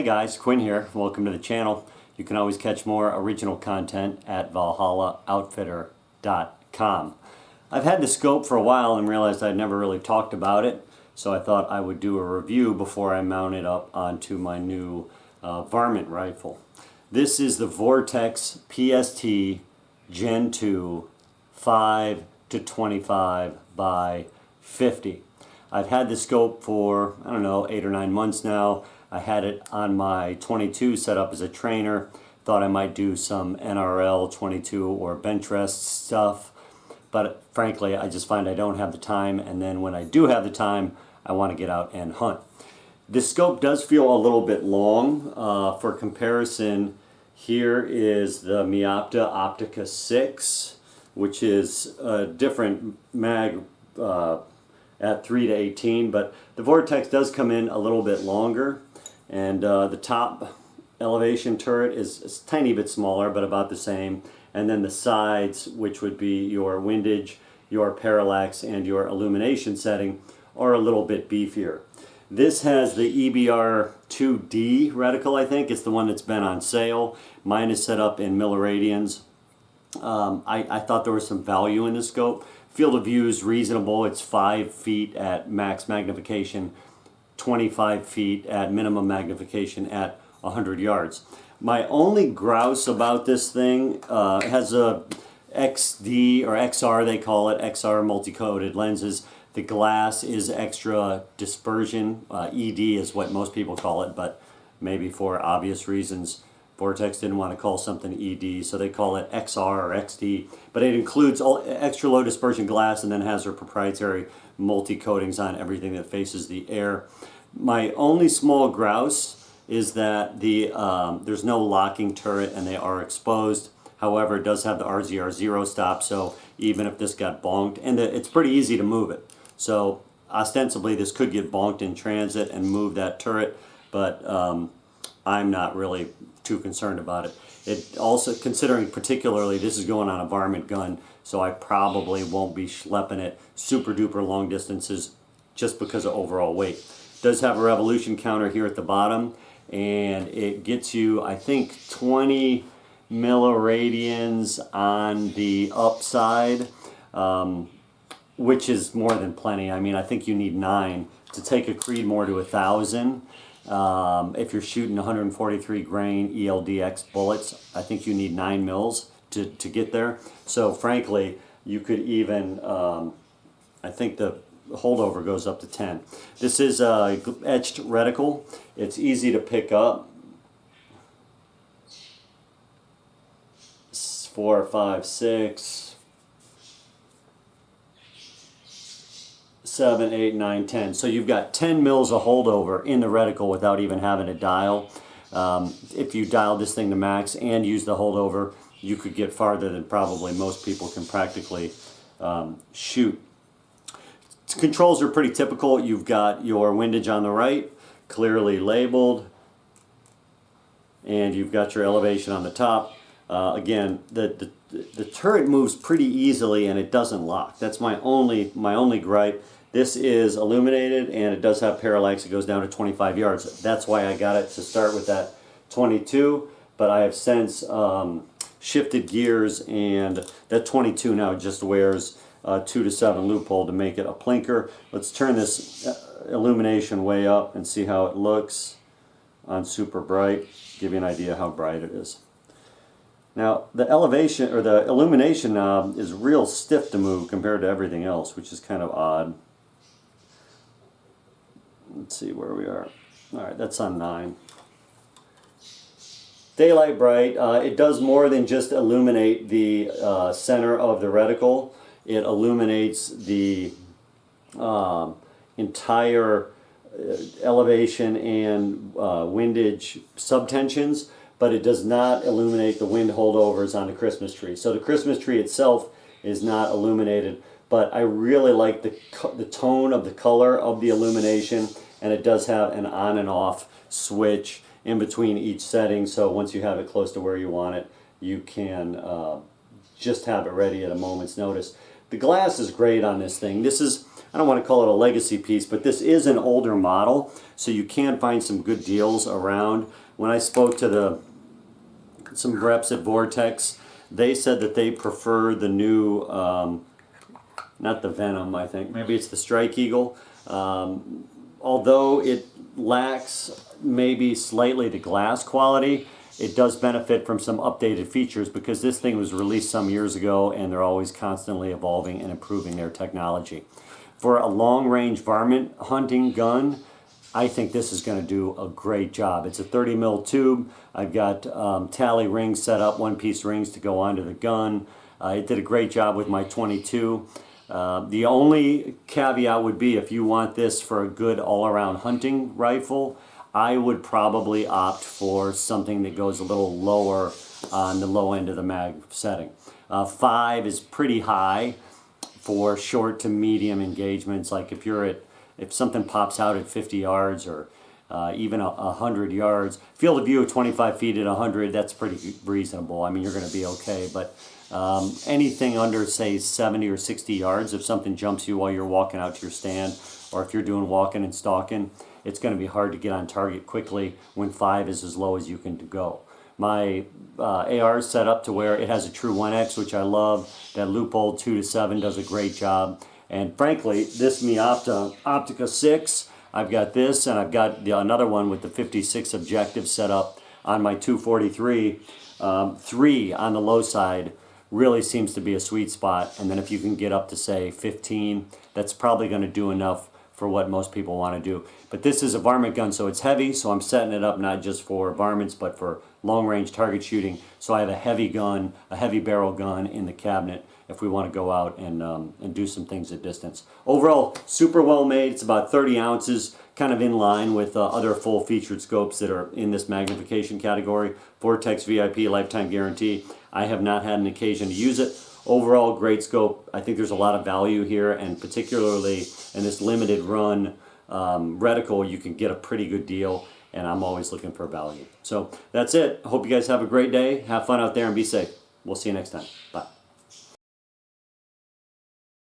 Hey guys, Quinn here. Welcome to the channel. You can always catch more original content at valhallaoutfitter.com. I've had the scope for a while and realized I'd never really talked about it, so I thought I would do a review before I mount it up onto my new varmint rifle. This is the Vortex PST Gen II 5 to 25 by 50. I've had the scope for, I don't know, 8 or 9 months now. I had it on my 22 set up as a trainer. Thought I might do some NRL 22 or bench rest stuff. But frankly, I just find I don't have the time. And then when I do have the time, I want to get out and hunt. This scope does feel a little bit long. For comparison, here is the Meopta Optica 6, which is a different mag at 3 to 18, but the Vortex does come in a little bit longer, and the top elevation turret is a tiny bit smaller, but about the same, and then the sides, which would be your windage, your parallax, and your illumination setting, are a little bit beefier. This has the EBR-2D reticle, I think. It's the one that's been on sale. Mine is set up in milliradians. I thought there was some value in the scope. Field of view is reasonable. It's 5 feet at max magnification, 25 feet at minimum magnification at 100 yards. My only grouse about this thing, it has a XD or XR, they call it, XR multi-coated lenses. The glass is extra dispersion. ED is what most people call it, but maybe for obvious reasons Vortex didn't want to call something ED, so they call it XR or XD. But it includes all extra low dispersion glass and then has their proprietary multi-coatings on everything that faces the air. My only small grouse is that there's no locking turret and they are exposed. However, it does have the RZR0 stop, so even if this got bonked, and it's pretty easy to move it. So ostensibly this could get bonked in transit and move that turret, but I'm not really too concerned about it. It also, considering particularly this is going on a varmint gun, so I probably won't be schlepping it super duper long distances just because of overall weight. It does have a revolution counter here at the bottom, and it gets you, I think, 20 milliradians on the upside, which is more than plenty. I mean, I think you need 9 to take a Creedmoor to 1,000. If you're shooting 143 grain ELDX bullets, I think you need 9 mils to get there. So frankly, you could even, I think the holdover goes up to 10. This is a etched reticle. It's easy to pick up. 4, 5, 6, 7, 8, 9, 10. So you've got 10 mils of holdover in the reticle without even having to dial. If you dial this thing to max and use the holdover, you could get farther than probably most people can practically shoot. Controls are pretty typical. You've got your windage on the right, clearly labeled, and you've got your elevation on the top. Again, the turret moves pretty easily and it doesn't lock. That's my only gripe. This is illuminated and it does have parallax. It goes down to 25 yards. That's why I got it to start with that 22, but I have since shifted gears, and that 22 now just wears 2 to 7 loophole to make it a plinker. Let's turn this illumination way up and see how it looks on super bright. Give you an idea how bright it is. Now, the elevation or the illumination knob is real stiff to move compared to everything else, which is kind of odd. Let's see where we are. All right, that's on 9. Daylight bright. It does more than just illuminate the center of the reticle. It illuminates the entire elevation and windage subtensions, but it does not illuminate the wind holdovers on the Christmas tree. So the Christmas tree itself is not illuminated, but I really like the tone of the color of the illumination, and it does have an on and off switch in between each setting, so once you have it close to where you want it, you can just have it ready at a moment's notice. The glass is great on this thing. This is I don't want to call it a legacy piece, but this is an older model, so you can find some good deals around. When I spoke to some reps at Vortex, they said that they prefer the new, not the Venom, I think, maybe it's the Strike Eagle. Although it lacks maybe slightly the glass quality, it does benefit from some updated features because this thing was released some years ago and they're always constantly evolving and improving their technology. For a long-range varmint hunting gun, I think this is going to do a great job. It's a 30 mil tube. I've got tally rings set up, one-piece rings to go onto the gun. It did a great job with my 22. The only caveat would be if you want this for a good all-around hunting rifle, I would probably opt for something that goes a little lower on the low end of the mag setting. 5 is pretty high for short to medium engagements. Like if something pops out at 50 yards or even 100 yards, field of view of 25 feet at 100, that's pretty reasonable. I mean, you're going to be okay, but anything under, say, 70 or 60 yards, if something jumps you while you're walking out to your stand, or if you're doing walking and stalking, it's going to be hard to get on target quickly when 5 is as low as you can go. My AR is set up to where it has a true 1X, which I love. That loophole 2 to 7 does a great job. And frankly, this Miopta Optica 6, I've got this, and I've got another one with the 56 objective set up on my 243. 3 on the low side really seems to be a sweet spot. And then if you can get up to, say, 15, that's probably going to do enough for what most people want to do. But this is a varmint gun, so it's heavy, so I'm setting it up not just for varmints, but for long-range target shooting. So I have a heavy gun, a heavy barrel gun in the cabinet if we want to go out and do some things at distance. Overall, super well made. It's about 30 ounces, kind of in line with other full-featured scopes that are in this magnification category. Vortex VIP lifetime guarantee. I have not had an occasion to use it. Overall, great scope. I think there's a lot of value here, and particularly in this limited run reticle, you can get a pretty good deal, and I'm always looking for value. So that's it. I hope you guys have a great day. Have fun out there and be safe. We'll see you next time. Bye.